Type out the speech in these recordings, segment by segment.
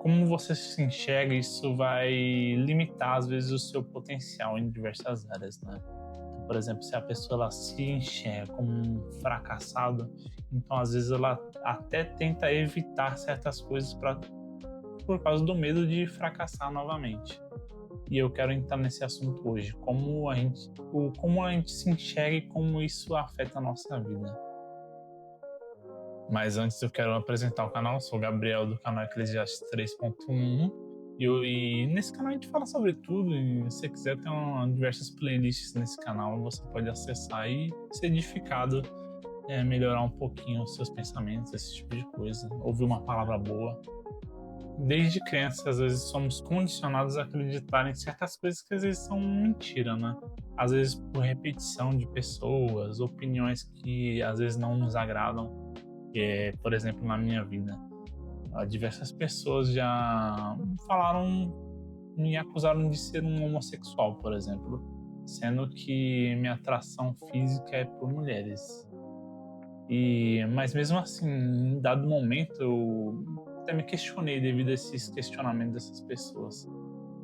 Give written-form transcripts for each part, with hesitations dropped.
como você se enxerga, isso vai limitar, às vezes, o seu potencial em diversas áreas, né. Então, por exemplo, se a pessoa ela se enxerga como um fracassado, então às vezes ela até tenta evitar certas coisas por causa do medo de fracassar novamente. E eu quero entrar nesse assunto hoje, como a gente se enxerga e como isso afeta a nossa vida. Mas antes eu quero apresentar o canal, sou o Gabriel do canal Eclesiastes 3.1 e nesse canal a gente fala sobre tudo e se você quiser tem diversas playlists nesse canal, você pode acessar e ser edificado, melhorar um pouquinho os seus pensamentos, esse tipo de coisa, ouvir uma palavra boa. Desde criança, às vezes somos condicionados a acreditar em certas coisas que às vezes são mentira, né? Às vezes por repetição de pessoas, opiniões que às vezes não nos agradam. Por exemplo, na minha vida, diversas pessoas já me acusaram de ser um homossexual, por exemplo, sendo que minha atração física é por mulheres. Mas mesmo assim, em dado momento, eu até me questionei devido a esses questionamentos dessas pessoas.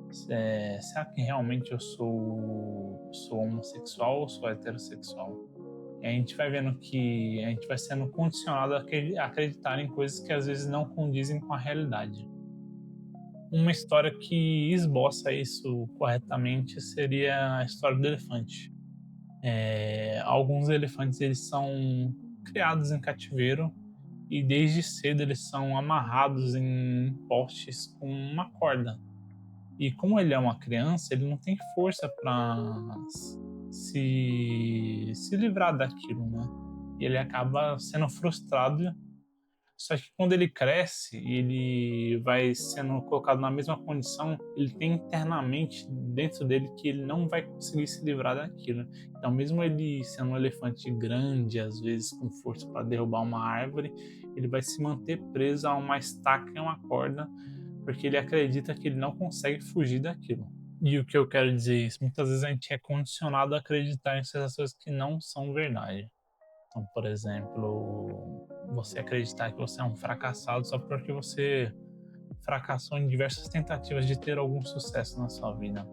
Será que realmente eu sou homossexual ou sou heterossexual? E a gente vai vendo que a gente vai sendo condicionado a acreditar em coisas que às vezes não condizem com a realidade. Uma história que esboça isso corretamente seria a história do elefante. Alguns elefantes eles são criados em cativeiro e desde cedo eles são amarrados em postes com uma corda. E como ele é uma criança, ele não tem força para se livrar daquilo, né? E ele acaba sendo frustrado. Só que quando ele cresce e ele vai sendo colocado na mesma condição, ele tem internamente dentro dele que ele não vai conseguir se livrar daquilo. Então, mesmo ele sendo um elefante grande, às vezes com força para derrubar uma árvore, ele vai se manter preso a uma estaca e uma corda, porque ele acredita que ele não consegue fugir daquilo. E o que eu quero dizer é isso, muitas vezes a gente é condicionado a acreditar em certas coisas que não são verdade. Então, por exemplo, você acreditar que você é um fracassado só porque você fracassou em diversas tentativas de ter algum sucesso na sua vida.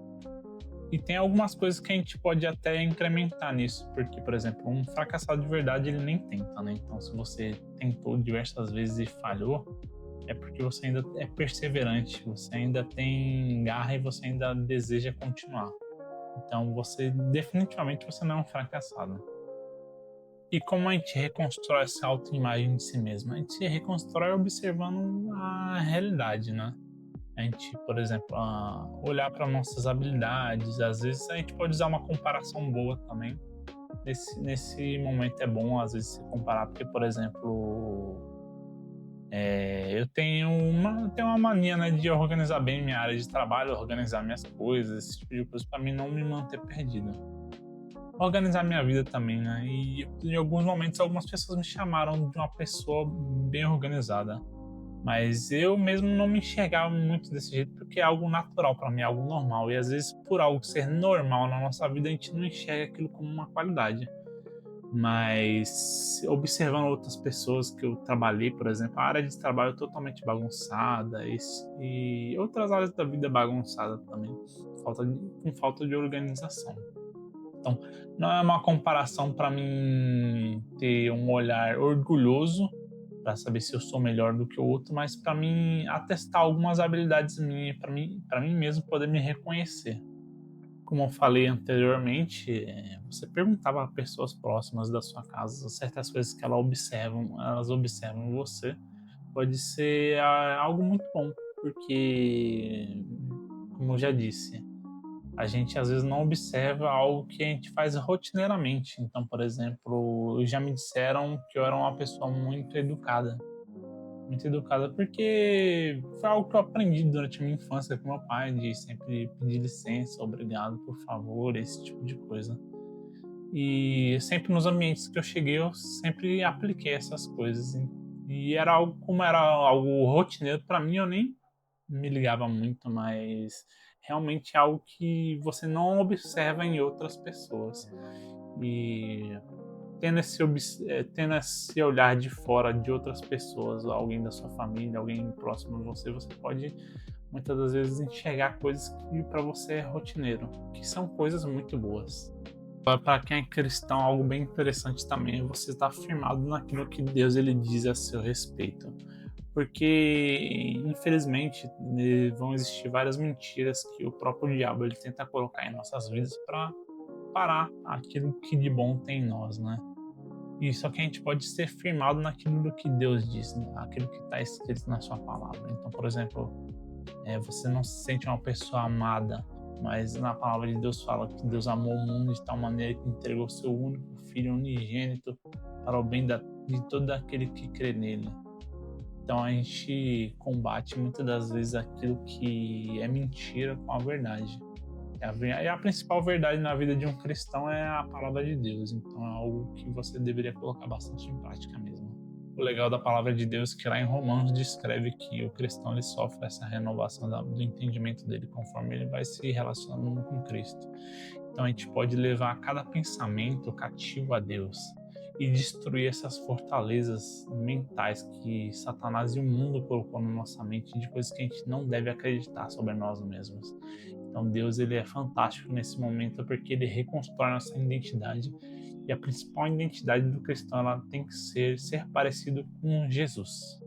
E tem algumas coisas que a gente pode até incrementar nisso, porque, por exemplo, um fracassado de verdade ele nem tenta, né? Então, se você tentou diversas vezes e falhou, é porque você ainda é perseverante, você ainda tem garra e você ainda deseja continuar. Então, definitivamente você não é um fracassado. E como a gente reconstrói essa autoimagem de si mesmo? A gente se reconstrói observando a realidade, né? A gente, por exemplo, olhar para nossas habilidades, às vezes a gente pode usar uma comparação boa também. Nesse momento é bom, às vezes, se comparar, porque, por exemplo, eu tenho uma mania, né, de organizar bem minha área de trabalho, organizar minhas coisas, esse tipo de coisa, para mim não me manter perdido. Organizar minha vida também, né? E em alguns momentos algumas pessoas me chamaram de uma pessoa bem organizada, mas eu mesmo não me enxergava muito desse jeito porque é algo natural para mim, é algo normal. E às vezes por algo ser normal na nossa vida a gente não enxerga aquilo como uma qualidade. Mas observando outras pessoas que eu trabalhei, por exemplo, a área de trabalho é totalmente bagunçada e outras áreas da vida bagunçada também, com falta de organização. Então, não é uma comparação para mim ter um olhar orgulhoso para saber se eu sou melhor do que o outro, mas para mim atestar algumas habilidades minhas, para mim mesmo poder me reconhecer. Como eu falei anteriormente, você perguntava a pessoas próximas da sua casa certas coisas que elas observam em você, pode ser algo muito bom, porque, como eu já disse, a gente às vezes não observa algo que a gente faz rotineiramente. Então, por exemplo, já me disseram que eu era uma pessoa muito educada porque foi algo que eu aprendi durante a minha infância com meu pai, de sempre pedir licença, obrigado, por favor, esse tipo de coisa. E sempre nos ambientes que eu cheguei, eu sempre apliquei essas coisas. E era algo, como era algo rotineiro para mim, eu nem me ligava muito, mas realmente é algo que você não observa em outras pessoas. E tendo esse olhar de fora de outras pessoas, alguém da sua família, alguém próximo a você, você pode muitas das vezes enxergar coisas que para você é rotineiro, que são coisas muito boas. Para quem é cristão, algo bem interessante também é você estar firmado naquilo que Deus ele diz a seu respeito. Porque, infelizmente, vão existir várias mentiras que o próprio diabo ele tenta colocar em nossas vidas para parar aquilo que de bom tem em nós, né? E só que a gente pode ser firmado naquilo do que Deus diz, né? Aquilo que está escrito na sua palavra. Então, por exemplo, você não se sente uma pessoa amada, mas na palavra de Deus fala que Deus amou o mundo de tal maneira que entregou seu único filho unigênito para o bem de todo aquele que crê nele. Então a gente combate muitas das vezes aquilo que é mentira com a verdade. E a principal verdade na vida de um cristão é a palavra de Deus. Então é algo que você deveria colocar bastante em prática mesmo. O legal da palavra de Deus é que lá em Romanos descreve que o cristão ele sofre essa renovação do entendimento dele conforme ele vai se relacionando com Cristo. Então a gente pode levar cada pensamento cativo a Deus e destruir essas fortalezas mentais que Satanás e o mundo colocou na nossa mente de coisas que a gente não deve acreditar sobre nós mesmos. Então Deus ele é fantástico nesse momento porque ele reconstrói nossa identidade e a principal identidade do cristão ela tem que ser parecido com Jesus.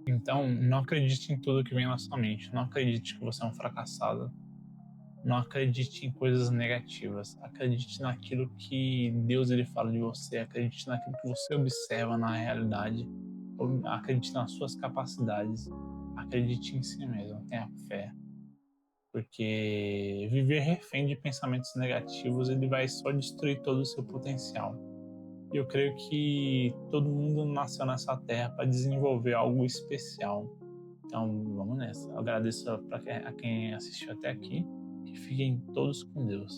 Então não acredite em tudo que vem na sua mente, não acredite que você é um fracassado, não acredite em coisas negativas. Acredite naquilo que Deus ele fala de você. Acredite naquilo que você observa na realidade. Acredite nas suas capacidades. Acredite em si mesmo. Tenha fé. Porque viver refém de pensamentos negativos ele vai só destruir todo o seu potencial. E eu creio que todo mundo nasceu nessa terra para desenvolver algo especial. Então vamos nessa. Eu agradeço a quem assistiu até aqui. Que fiquem todos com Deus.